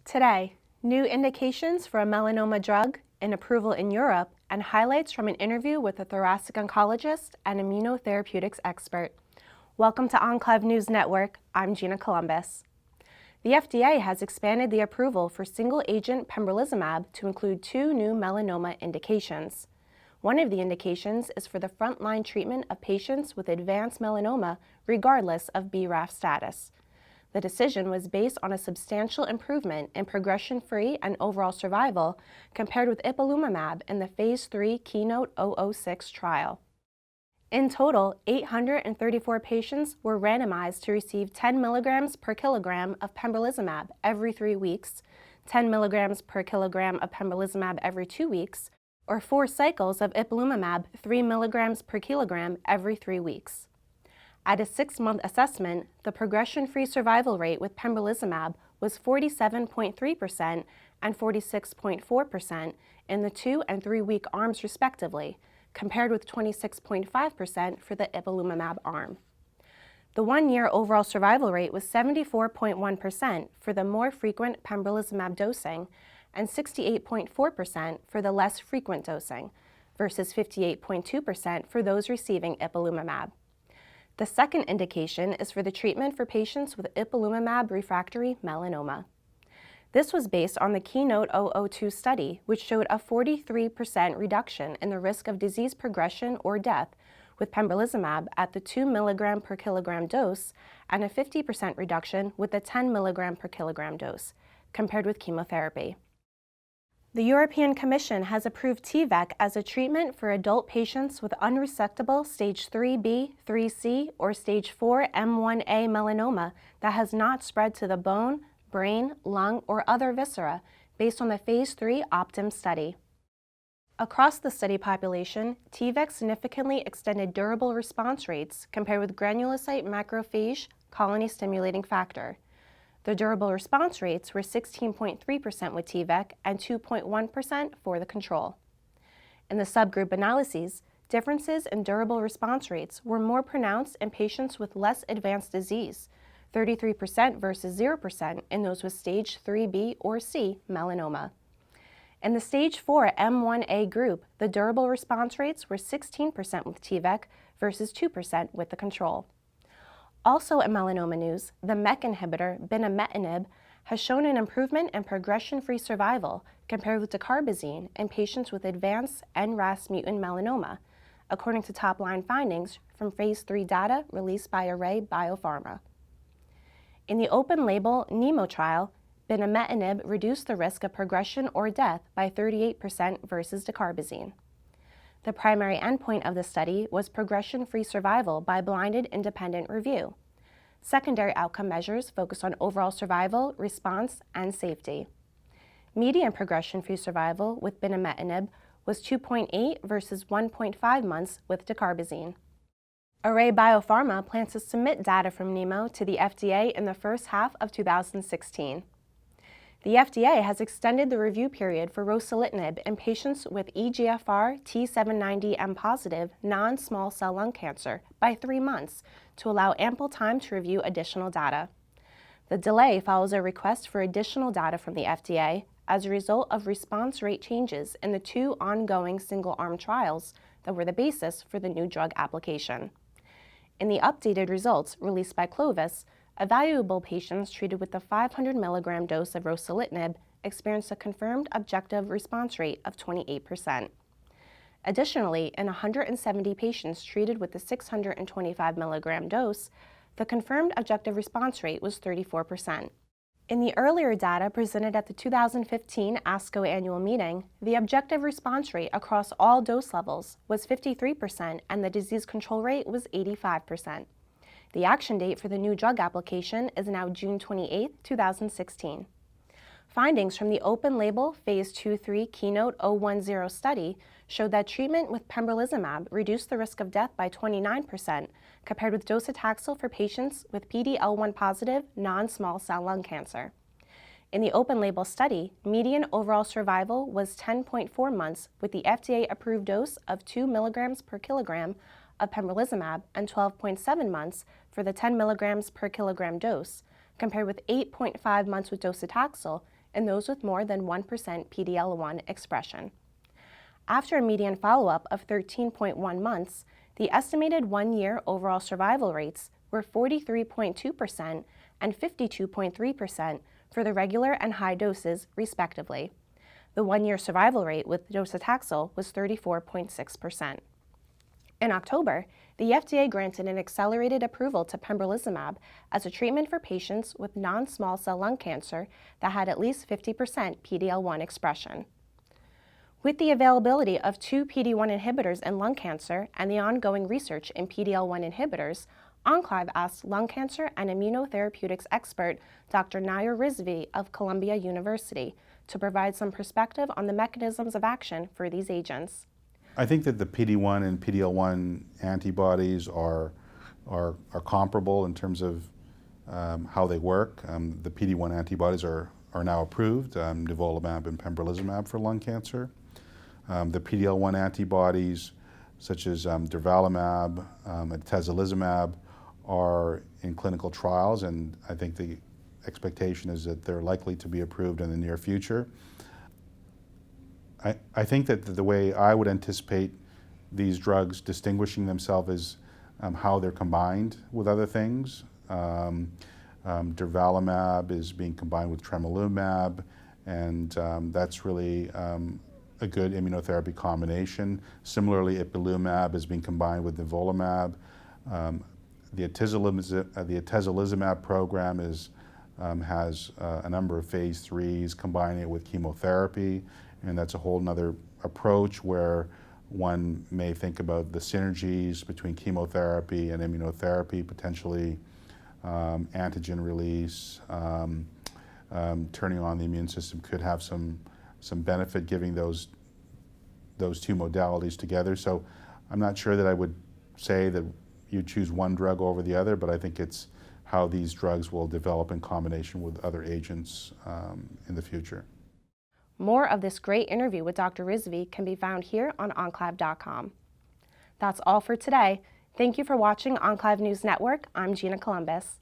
Today, new indications for a melanoma drug, an approval in Europe, and highlights from an interview with a thoracic oncologist and immunotherapeutics expert. Welcome to Enclave News Network. I'm Gina Columbus. The FDA has expanded the approval for single-agent Pembrolizumab to include two new melanoma indications. One of the indications is for the frontline treatment of patients with advanced melanoma regardless of BRAF status. The decision was based on a substantial improvement in progression-free and overall survival compared with ipilimumab in the Phase 3 KEYNOTE-006 trial. In total, 834 patients were randomized to receive 10 milligrams per kilogram of pembrolizumab every 3 weeks, 10 milligrams per kilogram of pembrolizumab every 2 weeks, or 4 cycles of ipilimumab 3 milligrams per kilogram every 3 weeks. At a 6-month assessment, the progression-free survival rate with pembrolizumab was 47.3% and 46.4% in the 2- and 3-week arms respectively, compared with 26.5% for the ipilimumab arm. The 1-year overall survival rate was 74.1% for the more frequent pembrolizumab dosing and 68.4% for the less frequent dosing, versus 58.2% for those receiving ipilimumab. The second indication is for the treatment for patients with ipilimumab refractory melanoma. This was based on the KEYNOTE-002 study, which showed a 43% reduction in the risk of disease progression or death with pembrolizumab at the 2 milligram per kilogram dose and a 50% reduction with the 10 milligram per kilogram dose, compared with chemotherapy. The European Commission has approved T-VEC as a treatment for adult patients with unresectable stage 3B, 3C, or stage 4 M1A melanoma that has not spread to the bone, brain, lung, or other viscera based on the Phase 3 OPTIM study. Across the study population, T-VEC significantly extended durable response rates compared with granulocyte macrophage colony-stimulating factor. The durable response rates were 16.3% with T-VEC and 2.1% for the control. In the subgroup analyses, differences in durable response rates were more pronounced in patients with less advanced disease, 33% versus 0% in those with stage 3B or C melanoma. In the stage 4 M1A group, the durable response rates were 16% with T-VEC versus 2% with the control. Also in melanoma news, the MEK inhibitor, binimetinib, has shown an improvement in progression-free survival compared with dacarbazine in patients with advanced NRAS mutant melanoma, according to top-line findings from Phase 3 data released by Array BioPharma. In the open-label NEMO trial, binimetinib reduced the risk of progression or death by 38% versus dacarbazine. The primary endpoint of the study was progression-free survival by blinded independent review. Secondary outcome measures focused on overall survival, response, and safety. Median progression-free survival with binimetinib was 2.8 versus 1.5 months with dacarbazine. Array BioPharma plans to submit data from NEMO to the FDA in the first half of 2016. The FDA has extended the review period for ruxolitinib in patients with EGFR T790M positive non-small cell lung cancer by 3 months to allow ample time to review additional data. The delay follows a request for additional data from the FDA as a result of response rate changes in the 2 ongoing single-arm trials that were the basis for the new drug application. In the updated results released by Clovis, evaluable patients treated with the 500 milligram dose of ruxolitinib experienced a confirmed objective response rate of 28%. Additionally, in 170 patients treated with the 625 milligram dose, the confirmed objective response rate was 34%. In the earlier data presented at the 2015 ASCO annual meeting, the objective response rate across all dose levels was 53% and the disease control rate was 85%. The action date for the new drug application is now June 28, 2016. Findings from the open-label Phase 2-3 KEYNOTE-010 study showed that treatment with pembrolizumab reduced the risk of death by 29% compared with docetaxel for patients with PD-L1 positive non-small cell lung cancer. In the open-label study, median overall survival was 10.4 months with the FDA-approved dose of 2 milligrams per kilogram of pembrolizumab and 12.7 months for the 10 milligrams per kilogram dose, compared with 8.5 months with docetaxel in those with more than 1% PD-L1 expression. After a median follow-up of 13.1 months, the estimated one-year overall survival rates were 43.2% and 52.3% for the regular and high doses, respectively. The one-year survival rate with docetaxel was 34.6%. In October, the FDA granted an accelerated approval to pembrolizumab as a treatment for patients with non-small cell lung cancer that had at least 50% PD-L1 expression. With the availability of 2 PD-1 inhibitors in lung cancer and the ongoing research in PD-L1 inhibitors, Enclave asked lung cancer and immunotherapeutics expert Dr. Naya Rizvi of Columbia University to provide some perspective on the mechanisms of action for these agents. I think that the PD-1 and PD-L1 antibodies are comparable in terms of how they work. The PD-1 antibodies are now approved, nivolumab and pembrolizumab for lung cancer. The PD-L1 antibodies, such as durvalumab and atezolizumab, are in clinical trials, and I think the expectation is that they're likely to be approved in the near future. I think that the way I would anticipate these drugs distinguishing themselves is how they're combined with other things. Durvalumab is being combined with tremelimumab, and that's really a good immunotherapy combination. Similarly, ipilimumab is being combined with nivolumab. The atezolizumab program has a number of phase 3s combining it with chemotherapy, and that's a whole nother approach where one may think about the synergies between chemotherapy and immunotherapy, potentially antigen release, turning on the immune system could have some benefit giving those two modalities together. So I'm not sure that I would say that you choose one drug over the other, but I think it's how these drugs will develop in combination with other agents in the future. More of this great interview with Dr. Rizvi can be found here on enclave.com. That's all for today. Thank you for watching Enclave News Network. I'm Gina Columbus.